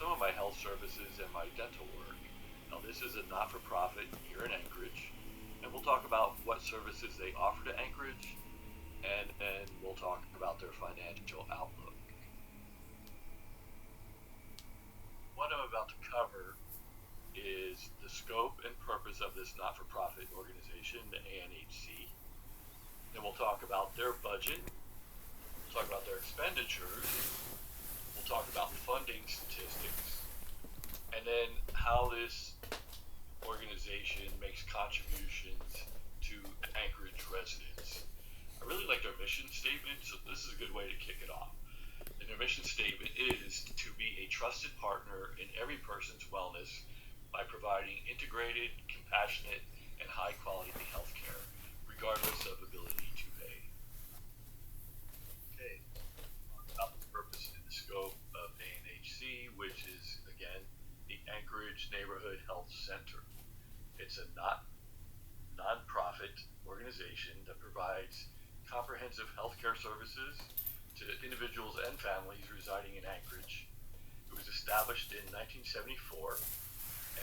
some of my health services and my dental work. Now, this is a not-for-profit here in Anchorage, and we'll talk about what services they offer to Anchorage, and then we'll talk about their financial outlook. What I'm about to cover is the scope and purpose of this not-for-profit organization, the ANHC. Then we'll talk about their budget, we'll talk about their expenditures, we'll talk about funding statistics, and then how this organization makes contributions to Anchorage residents. I really like their mission statement, so this is a good way to kick it off. And their mission statement is to be a trusted partner in every person's wellness by providing integrated, compassionate, and high-quality health care, regardless of ability to pay. Okay, about the purpose and the scope of ANHC, which is, again, the Anchorage Neighborhood Health Center. It's a non-profit organization that provides comprehensive healthcare services to individuals and families residing in Anchorage. It was established in 1974,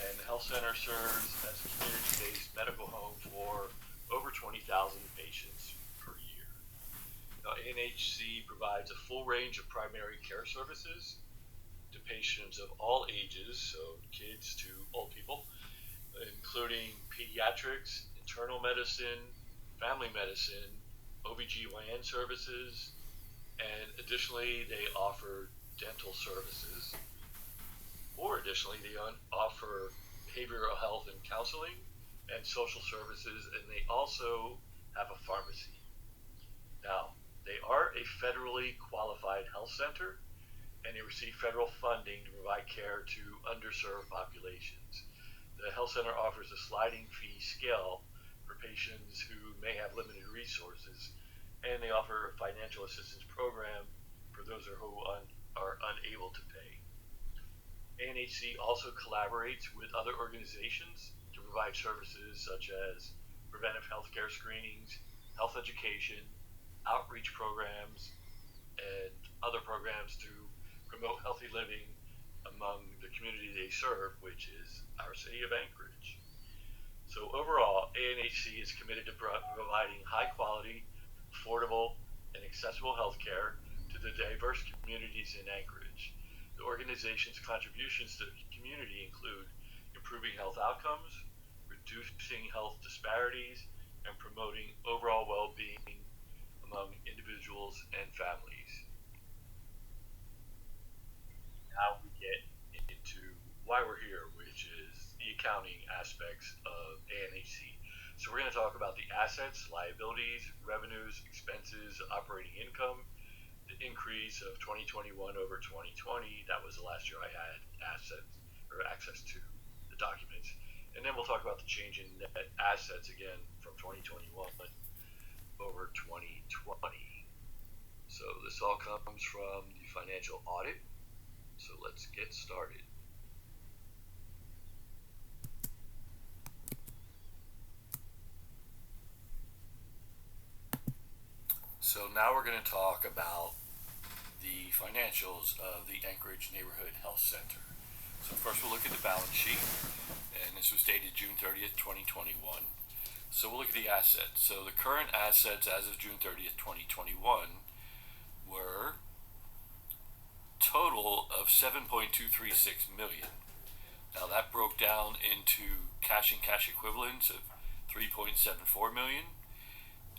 and the health center serves as a community-based medical home for over 20,000 patients per year. Now, ANHC provides a full range of primary care services to patients of all ages, so kids to old people, including pediatrics, internal medicine, family medicine, OBGYN services, and additionally they offer dental services. Or additionally, they offer behavioral health and counseling and social services, and they also have a pharmacy. Now, they are a federally qualified health center, and they receive federal funding to provide care to underserved populations. The health center offers a sliding fee scale for patients who may have limited resources, and they offer a financial assistance program for those who are unable to pay. ANHC also collaborates with other organizations to provide services such as preventive healthcare screenings, health education, outreach programs, and other programs to promote healthy living among the community they serve, which is our city of Anchorage. So overall, ANHC is committed to providing high quality, affordable, and accessible health care to the diverse communities in Anchorage. The organization's contributions to the community include improving health outcomes, reducing health disparities, and promoting overall well-being among individuals and families. Now we get into why we're here, which is the accounting aspects of ANHC. So we're going to talk about the assets, liabilities, revenues, expenses, operating income, the increase of 2021 over 2020. That was the last year I had access to the documents. And then we'll talk about the change in net assets again from 2021 over 2020. So this all comes from the financial audit. So let's get started. So now we're going to talk about the financials of the Anchorage Neighborhood Health Center. So first we'll look at the balance sheet, and this was dated June 30th, 2021. So we'll look at the assets. So the current assets as of June 30th, 2021 were total of $7.236 million. Now that broke down into cash and cash equivalents of $3.74 million.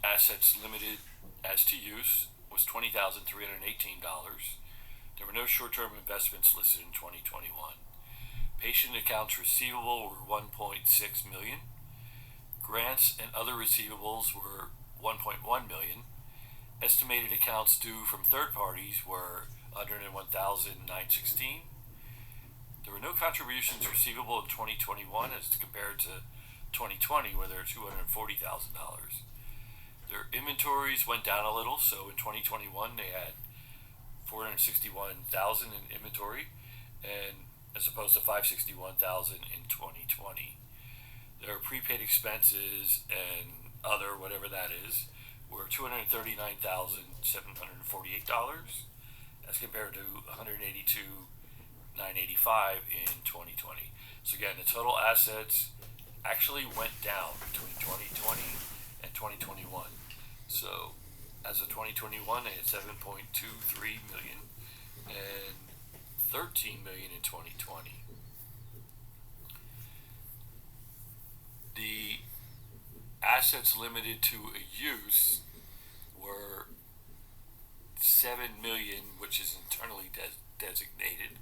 Assets limited as to use was $20,318. There were no short-term investments listed in 2021. Patient accounts receivable were $1.6 million. Grants and other receivables were $1.1 million. Estimated accounts due from third parties were $101,916. There were no contributions receivable in 2021 as compared to 2020, where there were $240,000. Their inventories went down a little, so in 2021 they had $461,000 in inventory, and as opposed to $561,000 in 2020. Their prepaid expenses and other, whatever that is, were $239,748 as compared to $182,916 $985 in 2020. So again, the total assets actually went down between 2020 and 2021. So as of 2021, they had 7.23 million and 13 million in 2020. The assets limited to a use were 7 million, which is internally designated,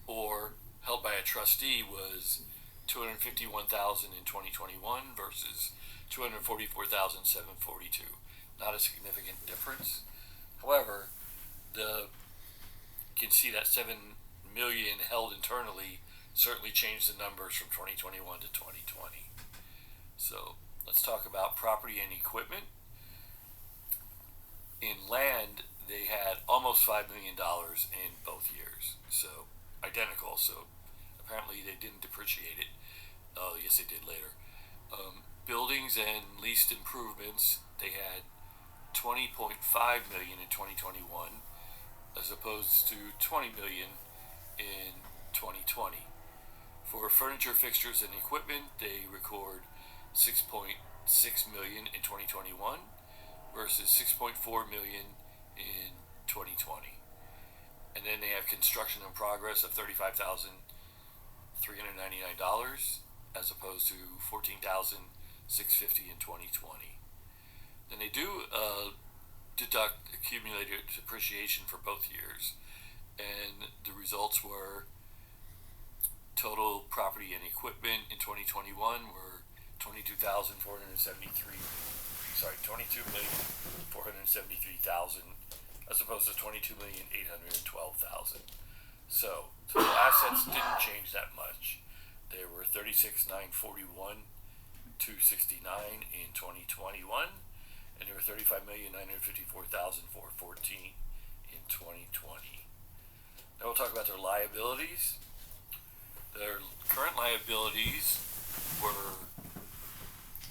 or held by a trustee, was 251,000 in 2021 versus 244,742. Not a significant difference. However, you can see that 7 million held internally certainly changed the numbers from 2021 to 2020. So let's talk about property and equipment. In land, they had almost $5 million in both years, so identical. So apparently they didn't depreciate it. Oh, yes, they did later. Buildings and leased improvements, they had 20.5 million in 2021, as opposed to 20 million in 2020. For furniture, fixtures, and equipment, they record 6.6 million in 2021 versus 6.4 million in 2020. And then they have construction in progress of $35,399 as opposed to $14,650 in 2020. Then they do deduct accumulated depreciation for both years, and the results were total property and equipment in 2021 were 22,473,000 as opposed to 22,812,000. So total assets didn't change that much. They were 36,941,269 in 2021, and they were 35,954,414 in 2020. Now we'll talk about their liabilities. Their current liabilities were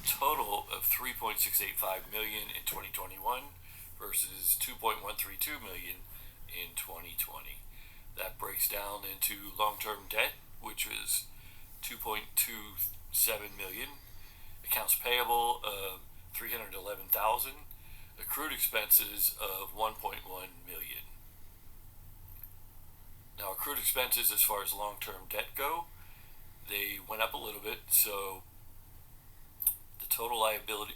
total of 3.685 million in 2021 versus 2.132 million in 2020. That breaks down into long-term debt, which was 2.27 million, accounts payable of 311,000, accrued expenses of 1.1 million. Now, accrued expenses as far as long-term debt go, they went up a little bit, so the total liability,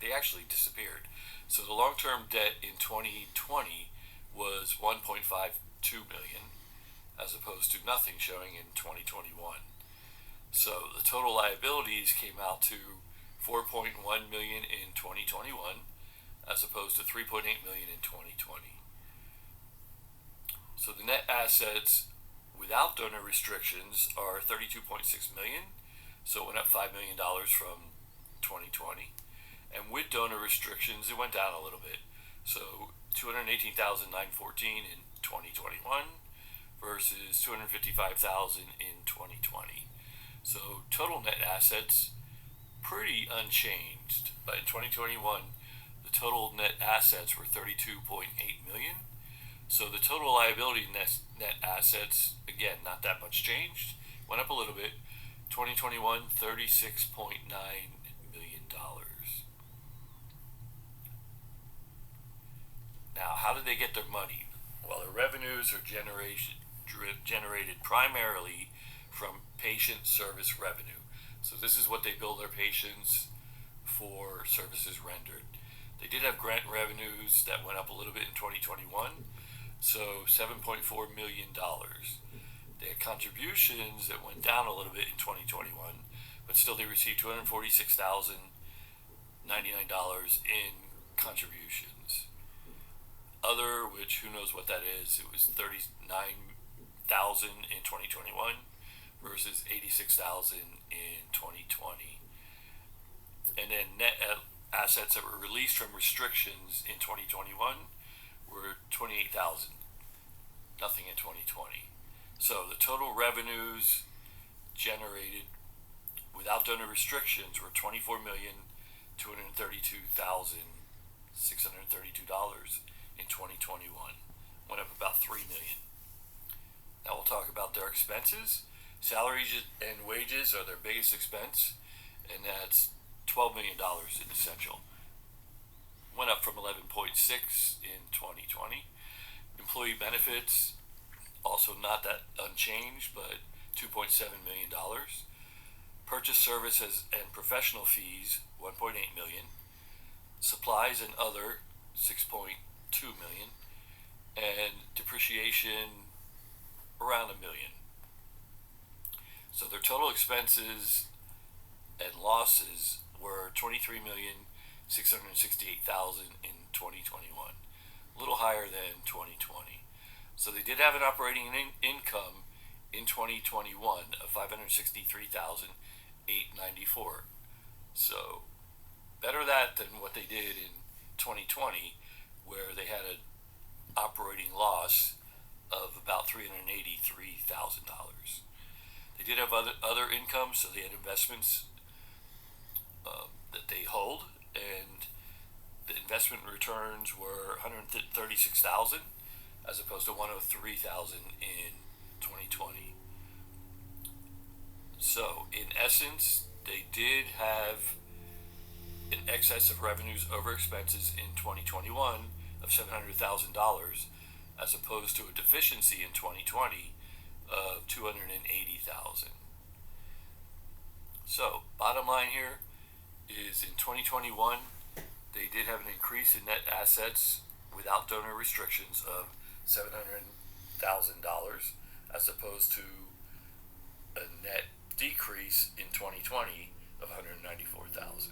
they actually disappeared. So the long-term debt in 2020 was 1.52 million, as opposed to nothing showing in 2021. So the total liabilities came out to 4.1 million in 2021, as opposed to 3.8 million in 2020. So the net assets without donor restrictions are 32.6 million, so it went up $5 million from 2020. And with donor restrictions, it went down a little bit. So 218,914 in 2021 versus 255,000 in 2020. So total net assets pretty unchanged. But in 2021, the total net assets were 32.8 million. So the total liability net assets, again, not that much changed. Went up a little bit. 2021, $36.9 million. Now, how did they get their money? Well, their revenues are generated primarily from patient service revenue. So this is what they bill their patients for services rendered. They did have grant revenues that went up a little bit in 2021, so $7.4 million. They had contributions that went down a little bit in 2021, but still they received $246,099 in contributions. Other, which who knows what that is, it was $39,000 in 2021 versus $86,000 in 2020. And then net assets that were released from restrictions in 2021 were $28,000. Nothing in 2020. So the total revenues generated without donor restrictions were $24,232,632 in 2021. Went up about $3 million. their expenses. Salaries and wages are their biggest expense, and that's $12 million in essential. Went up from 11.6 in 2020. Employee benefits also not that unchanged, but $2.7 million. Purchase services and professional fees, $1.8 million. Supplies and other, $6.2 million. And depreciation, around $1 million. So their total expenses and losses were $23,668,000 in 2021, a little higher than 2020. So they did have an operating income in 2021 of $563,894. So better that than what they did in 2020, where they had an operating loss of about $383,000. They did have other income, so they had investments that they hold, and the investment returns were $136,000 as opposed to $103,000 in 2020. So in essence, they did have an excess of revenues over expenses in 2021 of $700,000 as opposed to a deficiency in 2020 of $280,000. So bottom line here is in 2021 they did have an increase in net assets without donor restrictions of $700,000 as opposed to a net decrease in 2020 of $194,000.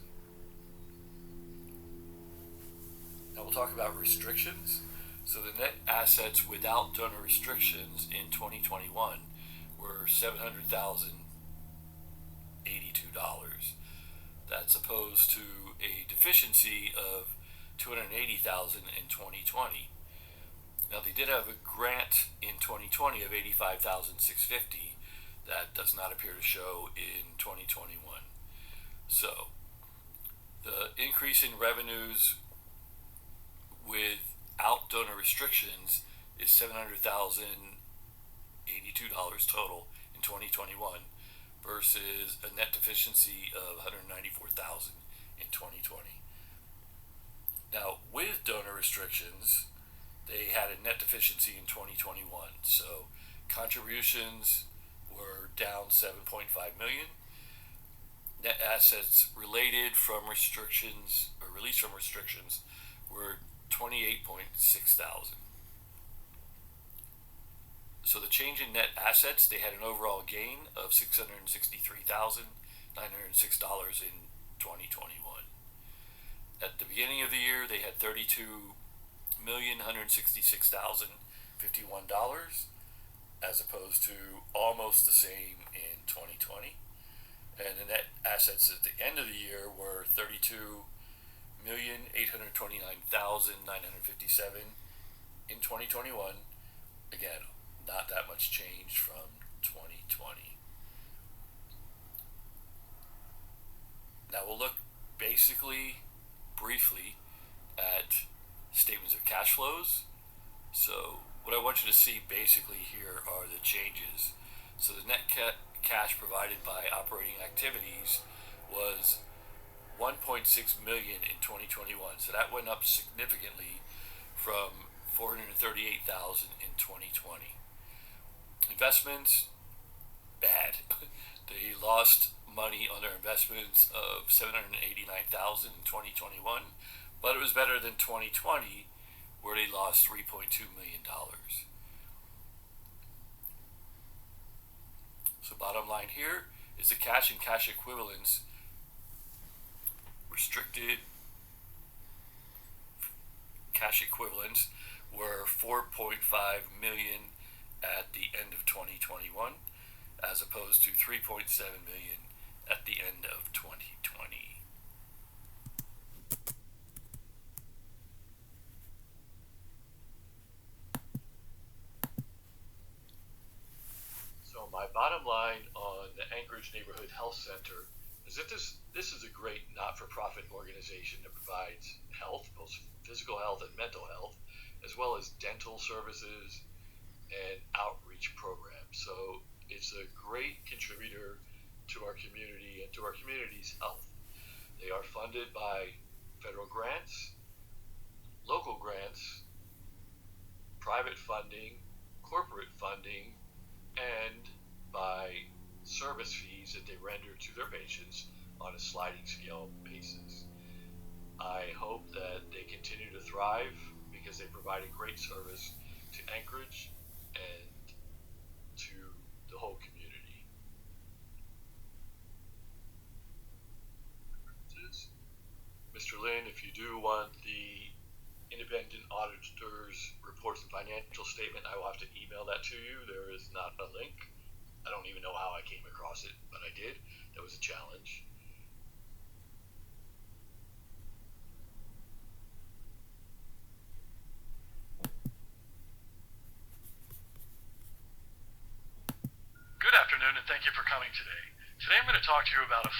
Now we'll talk about restrictions. So the net assets without donor restrictions in 2021 were $700,082. That's opposed to a deficiency of $280,000 in 2020. Now they did have a grant in 2020 of $85,650 that does not appear to show in 2021. So the increase in revenues without donor restrictions is $700,082 total in 2021 versus a net deficiency of $194,000 in 2020. Now with donor restrictions, they had a net deficiency in 2021. So contributions were down $7.5 million. Net assets related from restrictions or released from restrictions were $28,600. So the change in net assets, they had an overall gain of $663,906 in 2021. At the beginning of the year, they had $32,166,051 as opposed to almost the same in 2020. And the net assets at the end of the year were $32,829,957 in 2021. Again, not that much change from 2020. Now we'll look briefly at statements of cash flows. So what I want you to see basically here are the changes. So the net cash provided by operating activities was $1.6 million in 2021. So that went up significantly from $438,000 in 2020. Investments, bad. They lost money on their investments of $789,000 in 2021, but it was better than 2020 where they lost $3.2 million. So bottom line here is the cash and cash equivalents restricted cash equivalents were $4.5 million at the end of 2021 as opposed to $3.7 million at the end of 2020. So my bottom line on the Anchorage Neighborhood Health Center is that this is a great not-for-profit organization that provides health, both physical health and mental health, as well as dental services and outreach programs. So is a great contributor to our community and to our community's health. They are funded by federal grants, local grants, private funding, corporate funding, and by service fees that they render to their patients on a sliding scale basis. I hope that they continue to thrive because they provide a great service to Anchorage and to the whole community. Mr. Lynn, if you do want the independent auditor's reports and financial statement, I will have to email that to you. There is not a link. I don't even know how I came across it, but I did. That was a challenge. Good afternoon, and thank you for coming today. Today I'm going to talk to you about a